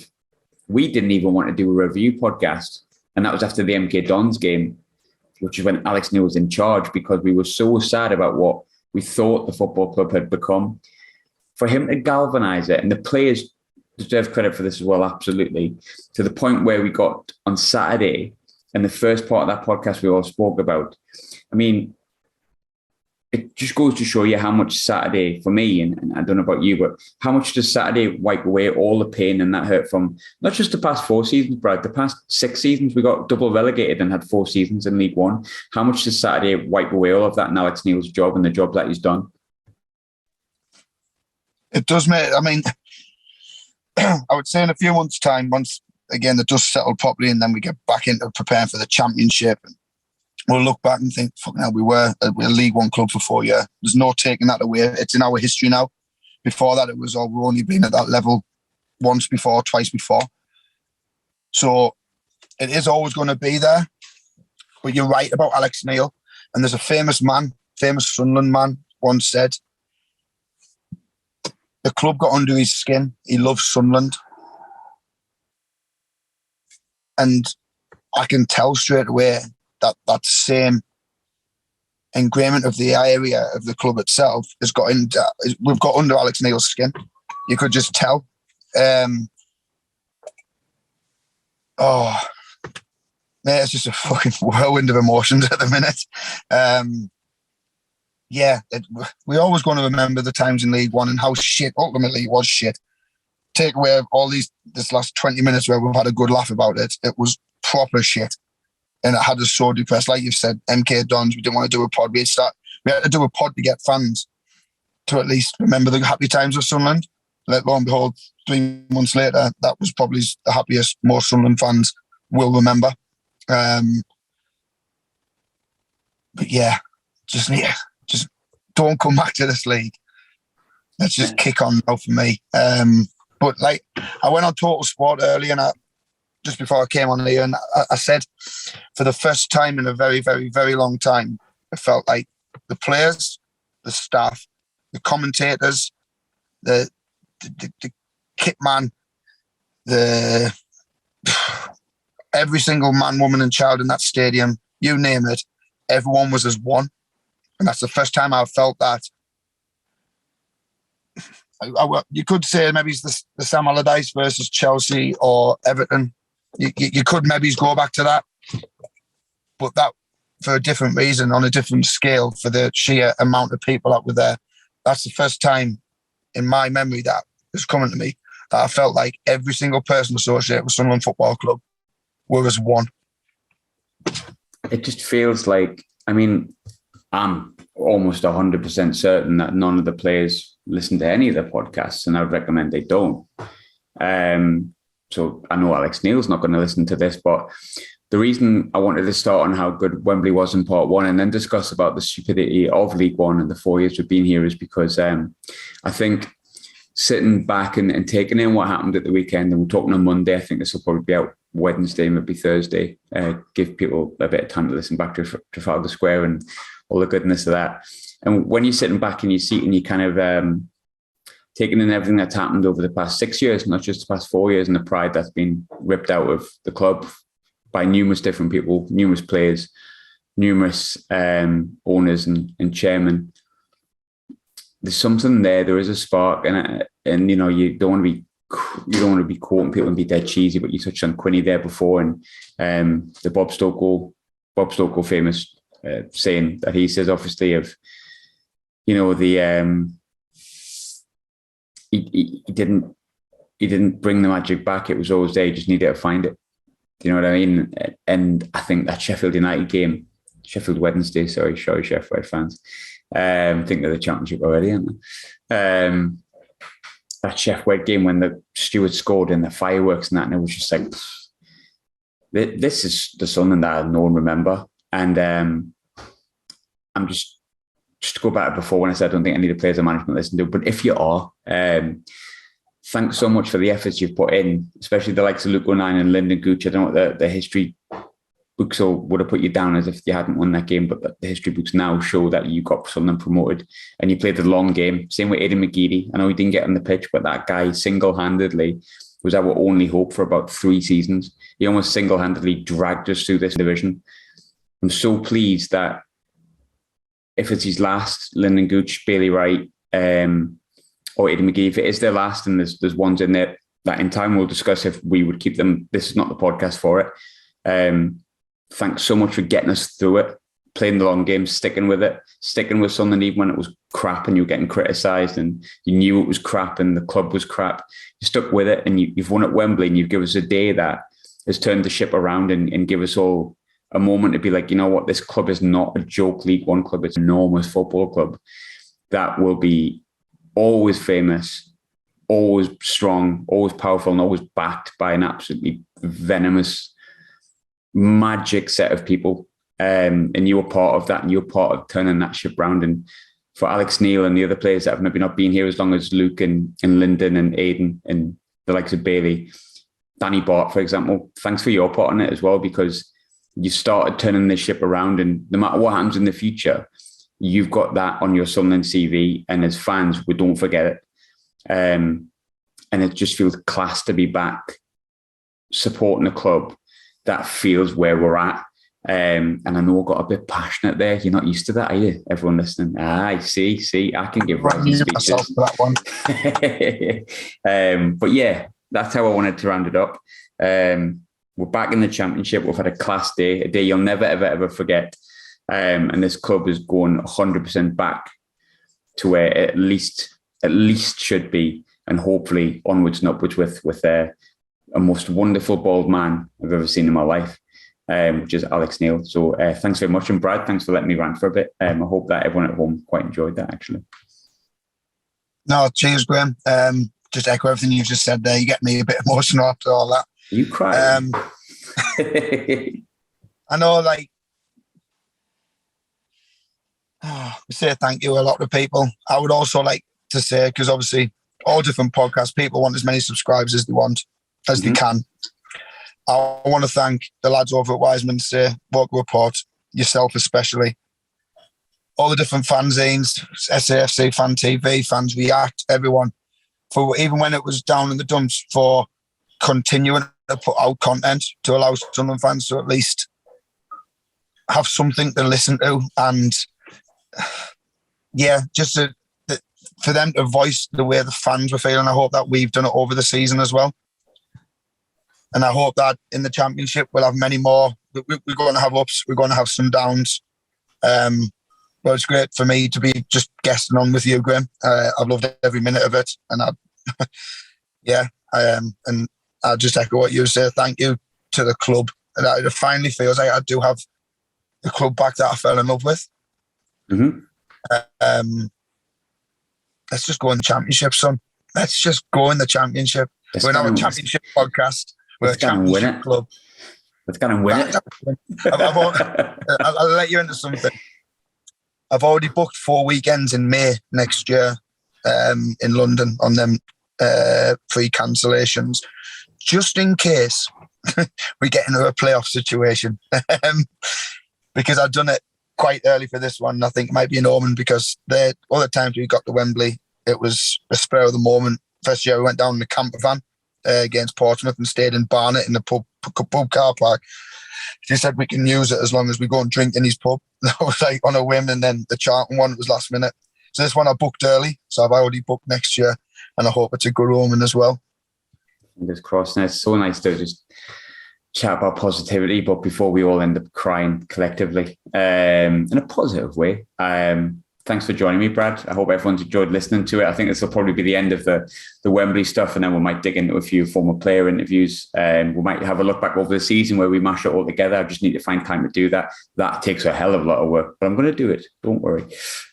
Speaker 1: we didn't even want to do a review podcast. And that was after the MK Dons game, which is when Alex Neil was in charge, because we were so sad about what we thought the football club had become. For him to galvanise it, and the players deserve credit for this as well, absolutely, to the point where we got on Saturday, and the first part of that podcast we all spoke about. I mean, it just goes to show you how much Saturday, for me, and I don't know about you, but how much does Saturday wipe away all the pain and that hurt from not just the past 4 seasons, Brad, the past 6 seasons. We got double relegated and had 4 seasons in League One. How much does Saturday wipe away all of that in Alex Neil's job and the job that he's done?
Speaker 4: It does, mate. I mean, I would say in a few months' time, once, again, the dust settled properly and then we get back into preparing for the Championship, and we'll look back and think, fucking hell, we're a League One club for 4 years. There's no taking that away. It's in our history now. Before that, it was all, we've only been at that level once before, twice before. So it is always going to be there. But you're right about Alex Neil. And there's a famous Sunderland man once said, the club got under his skin. He loves Sunderland. And I can tell straight away that same ingrainment of the area of the club itself we've got under Alex Neil's skin. You could just tell. It's just a fucking whirlwind of emotions at the minute. We're always going to remember the times in League One and how shit ultimately it was shit. Take away all this last 20 minutes where we've had a good laugh about it. It was proper shit. And it had us so depressed. Like you've said, MK Dons, we didn't want to do a pod. We had to do a pod to get fans to at least remember the happy times of Sunderland. Let lo and behold, 3 months later, that was probably the happiest most Sunderland fans will remember. But yeah, just don't come back to this league. Let's just kick on now for me. But like, I went on Total Sport earlier, and just before I came on here, and I said, for the first time in a very, very, very long time, it felt like the players, the staff, the commentators, the kit man, every single man, woman and child in that stadium, you name it, everyone was as one. And that's the first time I've felt that You could say maybe it's the Sam Allardyce versus Chelsea or Everton. You could maybe go back to that, but that for a different reason, on a different scale, for the sheer amount of people that were there. That's the first time in my memory that is coming to me that I felt like every single person associated with Sunderland Football Club were as one.
Speaker 1: It just feels like, I mean, I'm almost 100% certain that none of the players listen to any of the podcasts, and I would recommend they don't. So I know Alex Neil's not going to listen to this, but the reason I wanted to start on how good Wembley was in part one and then discuss about the stupidity of League One and the 4 years we've been here is because I think sitting back and taking in what happened at the weekend, and we're talking on Monday, I think this will probably be out Wednesday, maybe Thursday, give people a bit of time to listen back to Trafalgar Square and all the goodness of that. And when you're sitting back in your seat and you kind of taking in everything that's happened over the past 6 years, not just the past 4 years, and the pride that's been ripped out of the club by numerous different people, numerous players, numerous owners and chairmen. There's something there. There is a spark, and you know, you don't want to be quoting people and be dead cheesy, but you touched on Quinny there before, and the Bob Stokoe famous saying that he says, obviously, of, you know, the he didn't bring the magic back. It was always there. You just needed to find it. Do you know what I mean? And I think that Sheffield Wednesday, sorry Sheffield Wed fans. I think they're the championship already, aren't they? That Sheffield Wed game when the Stewart scored and the fireworks and that, and it was just like, this is the Sunderland that no one remember. And I'm just to go back before when I said I don't think any of the players or management listen to, but if you are, thanks so much for the efforts you've put in, especially the likes of Luke O'Nien and Lyndon Gooch. I don't know what the history books would have put you down as if you hadn't won that game, but the history books now show that you got Sunderland promoted and you played the long game. Same with Aidan McGeady. I know he didn't get on the pitch, but that guy single-handedly was our only hope for about 3 seasons. He almost single-handedly dragged us through this division. I'm so pleased that if it's his last, Lyndon Gooch, Bailey Wright, or Aidan McGee, if it is their last, and there's ones in there that in time we'll discuss if we would keep them. This is not the podcast for it. Thanks so much for getting us through it, playing the long game, sticking with it, sticking with something even when it was crap and you were getting criticised and you knew it was crap and the club was crap. You stuck with it and you've won at Wembley, and you've given us a day that has turned the ship around and give us all a moment to be like, you know what, this club is not a joke League One club. It's an enormous football club that will be always famous, always strong, always powerful, and always backed by an absolutely venomous, magic set of people. And you were part of that, and you're part of turning that ship round. And for Alex Neil and the other players that have maybe not been here as long as Luke and Lyndon and Aidan and the likes of Bailey, Danny Bart, for example, thanks for your part in it as well, because you started turning this ship around, and no matter what happens in the future, you've got that on your Sunderland CV, and as fans, we don't forget it. And it just feels class to be back supporting a club that feels where we're at. And I know I got a bit passionate there. You're not used to that, are you? Everyone listening? I see. I can give rousing speeches.
Speaker 4: For that
Speaker 1: one. But yeah, that's how I wanted to round it up. We're back in the Championship. We've had a class day, a day you'll never, ever, ever forget. And this club is going 100% back to where it at least should be, and hopefully onwards and upwards with a most wonderful bald man I've ever seen in my life, which is Alex Neil. So thanks very much. And Brad, thanks for letting me rant for a bit. I hope that everyone at home quite enjoyed that, actually.
Speaker 4: No, cheers, Graham. Just echo everything you've just said there. You get me a bit emotional after all that.
Speaker 1: You cry.
Speaker 4: I know, like, we say thank you a lot of people. I would also like to say, because obviously all different podcasts, people want as many subscribers as they want, as they can. I want to thank the lads over at Wiseman, Vocal Report, yourself especially, all the different fanzines, SAFC, Fan TV, Fans React, everyone, for even when it was down in the dumps, for continuing to put out content to allow Sunderland fans to at least have something to listen to. And yeah, just for them to voice the way the fans were feeling. I hope that we've done it over the season as well. And I hope that in the Championship we'll have many more. We're going to have ups, we're going to have some downs. But it's great for me to be just guesting on with you, Graham. I've loved every minute of it. And and I'll just echo what you say. Thank you to the club. And it finally feels like I do have the club back that I fell in love with.
Speaker 1: Mm-hmm.
Speaker 4: Let's just go in the Championship, son. Let's just go in the Championship. We're not a Championship podcast. We're a Championship club.
Speaker 1: Let's go and win it.
Speaker 4: I'll let you into something. I've already booked 4 weekends in May next year in London on them free cancellations, just in case we get into a playoff situation. Because I've done it quite early for this one. I think it might be an omen because the other times we got to Wembley, it was a spur of the moment. First year we went down in the camper van against Portsmouth and stayed in Barnet in the pub car park. She said we can use it as long as we go and drink in his pub. That was like on a whim, and then the Charlton one was last minute. So this one I booked early, so I've already booked next year, and I hope it's a good omen as well.
Speaker 1: Fingers crossed. And it's so nice to just chat about positivity, but before we all end up crying collectively in a positive way. Thanks for joining me, Brad. I hope everyone's enjoyed listening to it. I think this will probably be the end of the Wembley stuff, and then we might dig into a few former player interviews. We might have a look back over the season where we mash it all together. I just need to find time to do that. That takes a hell of a lot of work, but I'm going to do it. Don't worry.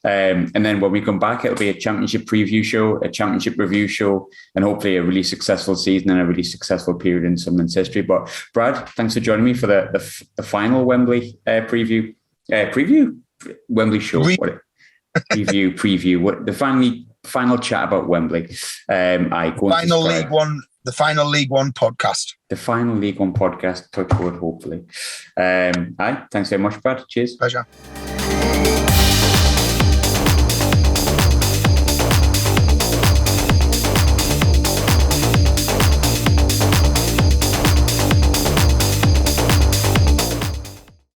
Speaker 1: And then when we come back, it'll be a Championship preview show, a Championship review show, and hopefully a really successful season and a really successful period in Sunderland's history. But Brad, thanks for joining me for the final Wembley preview. Wembley show. Preview. What the final chat about Wembley?
Speaker 4: The final League One podcast.
Speaker 1: The final League One podcast. Touch wood, hopefully. Thanks very much, Brad. Cheers.
Speaker 4: Pleasure.